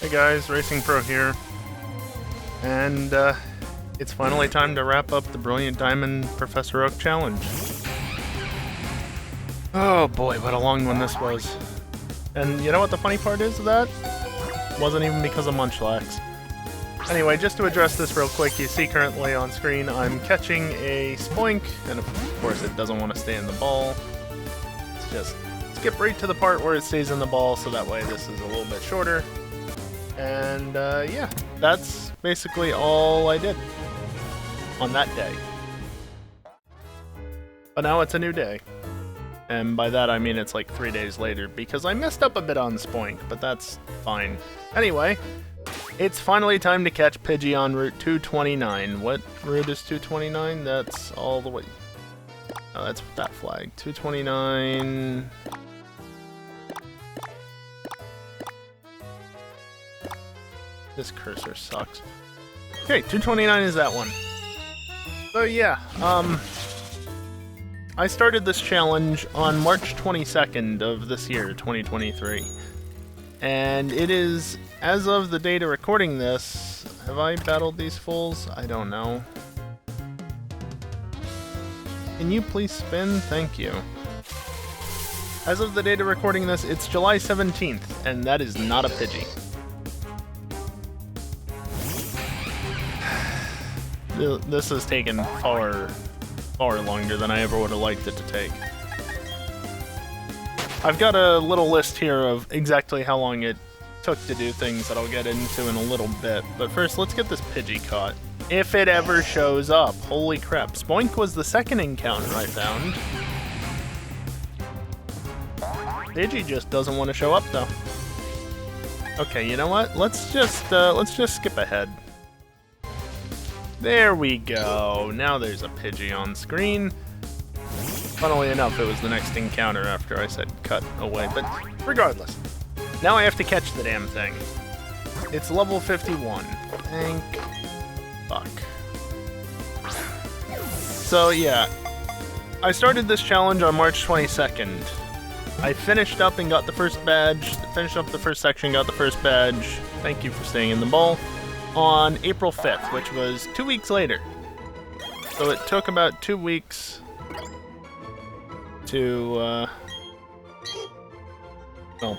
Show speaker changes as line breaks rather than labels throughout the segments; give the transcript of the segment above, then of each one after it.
Hey guys, Racing Pro here, and it's finally time to wrap up the Brilliant Diamond Professor Oak Challenge. Oh boy, what a long one this was. And you know what the funny part is of that? Wasn't even because of Munchlax. Anyway, just to address this real quick, you see currently on screen I'm catching a Spoink, and of course it doesn't want to stay in the ball. Let's just skip right to the part where it stays in the ball, so that way this is a little bit shorter. And yeah, that's basically all I did on that day. But now it's a new day. And by that I mean it's like 3 days later, because I messed up a bit on Spoink, but that's fine. Anyway, it's finally time to catch Pidgey on Route 229. What route is 229? That's all the way... Oh, that's that flag. 229... This cursor sucks. Okay, 229 is that one. So yeah, I started this challenge on March 22nd of this year, 2023. And it is, as of the date of recording this, have I battled these fools? I don't know. Can you please spin? Thank you. As of the date of recording this, it's July 17th, and that is not a Pidgey. This has taken far longer than I ever would have liked it to take. I've got a little list here of exactly how long it took to do things that I'll get into in a little bit, but first let's get this Pidgey caught. If it ever shows up. Holy crap. Spoink was the second encounter I found. Pidgey just doesn't want to show up though. Okay, you know what? Let's just skip ahead. There we go. Now there's a Pidgey on screen. Funnily enough, it was the next encounter after I said cut away, but regardless. Now I have to catch the damn thing. It's level 51. Thank fuck. So yeah, I started this challenge on March 22nd. I finished up and got the first badge, finished up the first section, got the first badge. Thank you for staying in the ball. On April 5th, which was 2 weeks later. So it took about 2 weeks to, well,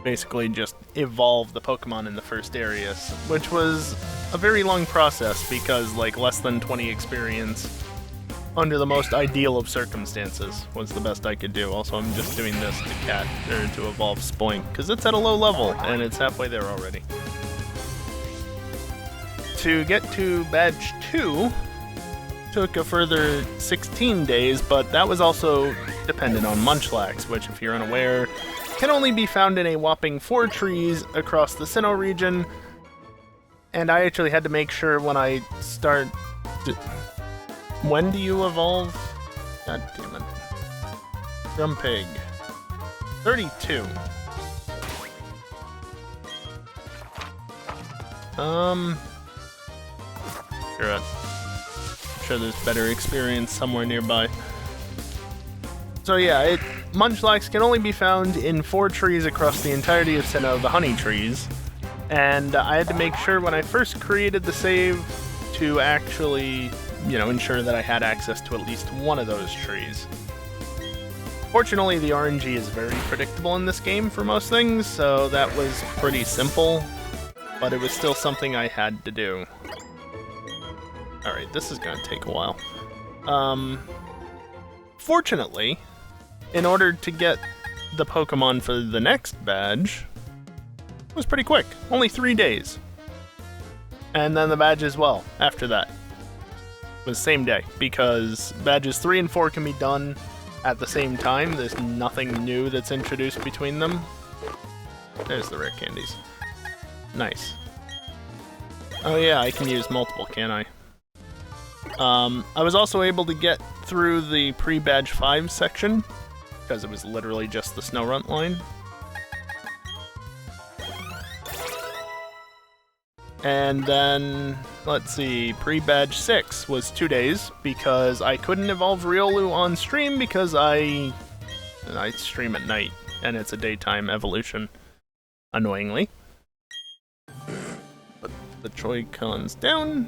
basically just evolve the Pokemon in the first areas, which was a very long process because, like, less than 20 experience under the most ideal of circumstances was the best I could do. Also, I'm just doing this to evolve Spoink, because it's at a low level, and it's halfway there already. To get to badge 2 took a further 16 days, but that was also dependent on Munchlax, which, if you're unaware, can only be found in a whopping 4 trees across the Sinnoh region. And I actually had to make sure when I start... When do you evolve? God damn it. Grumpig. 32. I'm sure there's better experience somewhere nearby. So yeah, Munchlax can only be found in 4 trees across the entirety of Sinnoh, the honey trees. And I had to make sure when I first created the save to actually, ensure that I had access to at least one of those trees. Fortunately, the RNG is very predictable in this game for most things, so that was pretty simple. But it was still something I had to do. Alright, this is gonna take a while. Fortunately, in order to get the Pokemon for the next badge, it was pretty quick. Only 3 days. And then the badge as well, after that. It was same day, because badges 3 and 4 can be done at the same time. There's nothing new that's introduced between them. There's the rare candies. Nice. Oh yeah, I can use multiple, can't I? I was also able to get through the pre-badge 5 section, because it was literally just the Snorunt line. And then, let's see, pre-badge 6 was 2 days, because I couldn't evolve Riolu on stream because I stream at night, and it's a daytime evolution, annoyingly. the Joy-Cons down.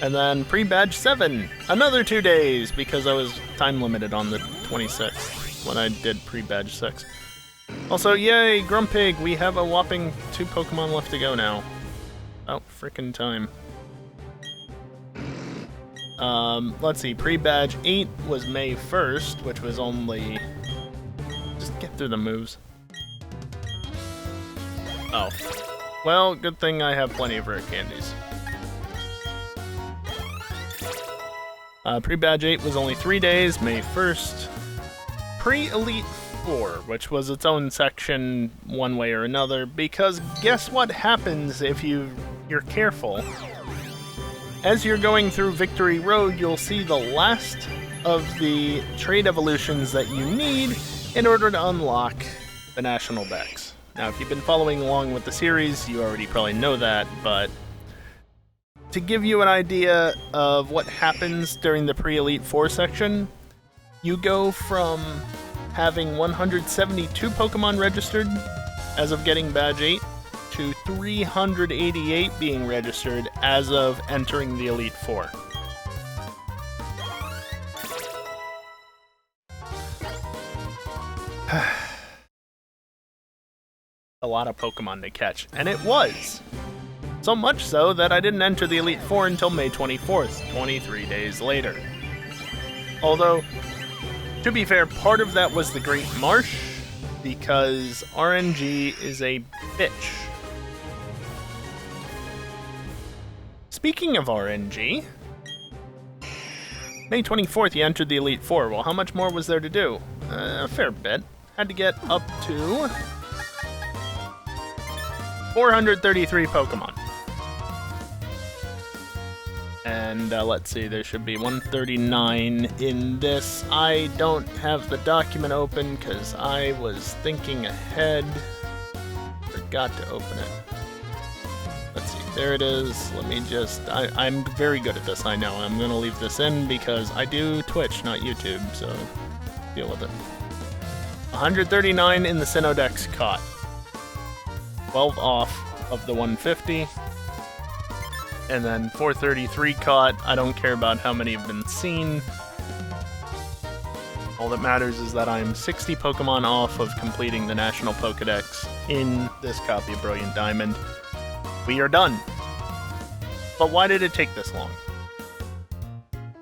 And then pre-badge 7, another 2 days, because I was time limited on the 26th when I did pre-badge 6. Also, yay, Grumpig, we have a whopping 2 Pokemon left to go now. Oh, frickin' time. Let's see, pre-badge 8 was May 1st, which was only... Just get through the moves. Oh. Well, good thing I have plenty of rare candies. Pre-badge 8 was only 3 days, May 1st. Pre-Elite 4, which was its own section one way or another, because guess what happens if you're careful? As you're going through Victory Road, you'll see the last of the trait evolutions that you need in order to unlock the National Dex. Now, if you've been following along with the series, you already probably know that, but to give you an idea of what happens during the pre-Elite 4 section, you go from having 172 Pokemon registered as of getting Badge 8 to 388 being registered as of entering the Elite 4. A lot of Pokemon to catch, and it was! So much so that I didn't enter the Elite 4 until May 24th, 23 days later. Although, to be fair, part of that was the Great Marsh, because RNG is a bitch. Speaking of RNG, May 24th you entered the Elite 4. Well, how much more was there to do? A fair bit. Had to get up to 433 Pokemon. And let's see, there should be 139 in this. I don't have the document open because I was thinking ahead. Forgot to open it. Let's see, there it is. Let me just... I'm very good at this, I know. I'm going to leave this in because I do Twitch, not YouTube, so deal with it. 139 in the Sinnoh caught. 12 off of the 150. And then 433 caught. I don't care about how many have been seen. All that matters is that I'm 60 Pokemon off of completing the National Pokedex in this copy of Brilliant Diamond. We are done. But why did it take this long?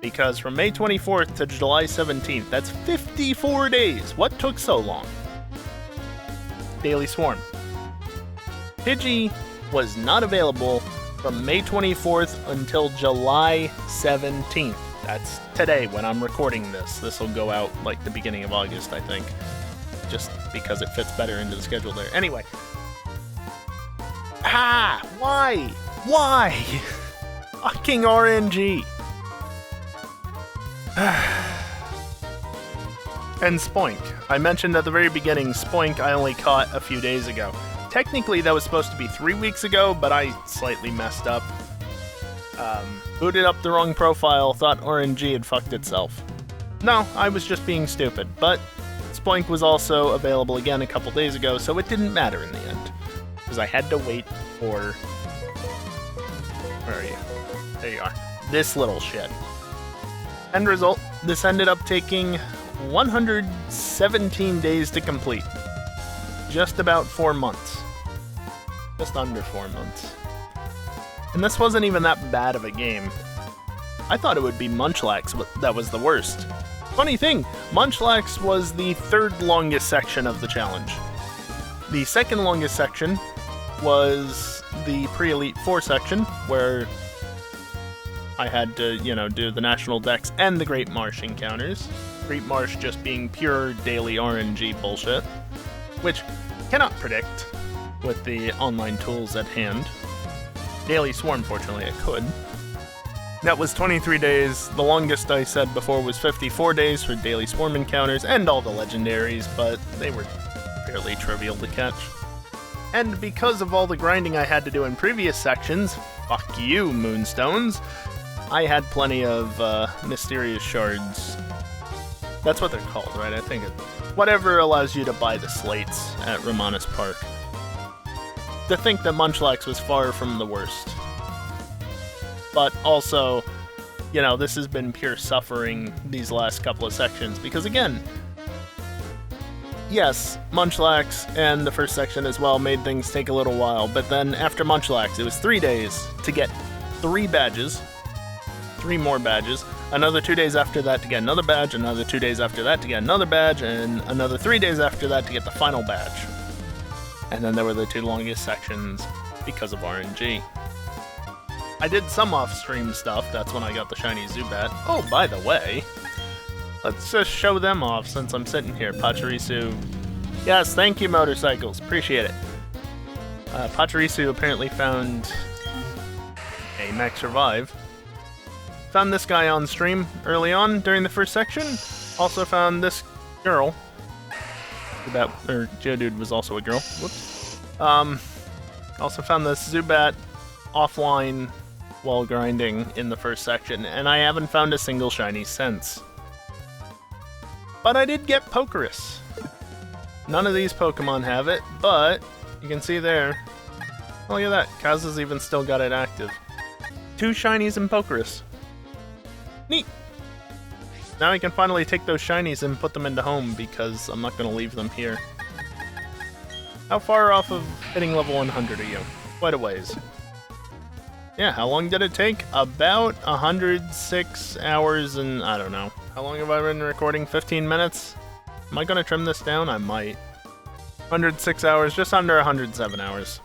Because from May 24th to July 17th, that's 54 days. What took so long? Daily Swarm. Pidgey was not available from May 24th until July 17th. That's today when I'm recording this. This will go out like the beginning of August, I think. Just because it fits better into the schedule there. Anyway. Why? Why? Fucking RNG. And Spoink. I mentioned at the very beginning, Spoink I only caught a few days ago. Technically, that was supposed to be 3 weeks ago, but I slightly messed up. Booted up the wrong profile, thought RNG had fucked itself. No, I was just being stupid, but Spoink was also available again a couple days ago, so it didn't matter in the end. Because I had to wait for... Where are you? There you are. This little shit. End result, this ended up taking 117 days to complete. Just about 4 months. Just under 4 months. And this wasn't even that bad of a game. I thought it would be Munchlax that was the worst. Funny thing, Munchlax was the third longest section of the challenge. The second longest section was the pre-Elite 4 section, where I had to, do the National Dex and the Great Marsh encounters. Great Marsh just being pure daily RNG bullshit, which cannot predict with the online tools at hand. Daily Swarm, fortunately, I could. That was 23 days. The longest I said before was 54 days for Daily Swarm encounters and all the legendaries, but they were fairly trivial to catch. And because of all the grinding I had to do in previous sections, fuck you, Moonstones, I had plenty of mysterious shards. That's what they're called, right? I think whatever allows you to buy the slates at Romanus Park. to think that Munchlax was far from the worst. But also, you know, this has been pure suffering these last couple of sections, because again, yes, Munchlax and the first section as well made things take a little while, but then after Munchlax, it was 3 days to get 3 badges, 3 more badges, another 2 days after that to get another badge, another 2 days after that to get another badge, and another 3 days after that to get the final badge. And then there were the 2 longest sections because of RNG. I did some off-stream stuff, that's when I got the shiny Zubat. Oh, by the way, let's just show them off since I'm sitting here. Pachirisu. Yes, thank you, Motorcycles. Appreciate it. Pachirisu apparently found a Max Revive. Found this guy on stream early on during the first section. Also found this girl. Geodude was also a girl. Whoops. Also found this Zubat offline while grinding in the first section, and I haven't found a single shiny since. But I did get Pokerus. None of these Pokemon have it, but you can see there. Oh, look at that. Kaz has even still got it active. 2 shinies and Pokerus. Neat. Now I can finally take those shinies and put them into home because I'm not going to leave them here. How far off of hitting level 100 are you? Quite a ways. Yeah, how long did it take? About 106 hours and I don't know. How long have I been recording? 15 minutes? Am I going to trim this down? I might. 106 hours, just under 107 hours.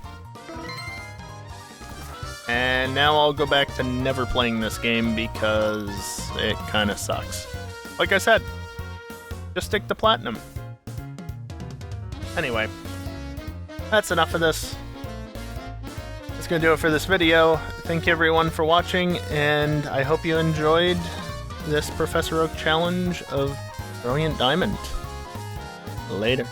And now I'll go back to never playing this game because it kind of sucks. Like I said, just stick to Platinum. Anyway, that's enough of this. That's gonna do it for this video. Thank you everyone for watching, and I hope you enjoyed this Professor Oak challenge of Brilliant Diamond. Later.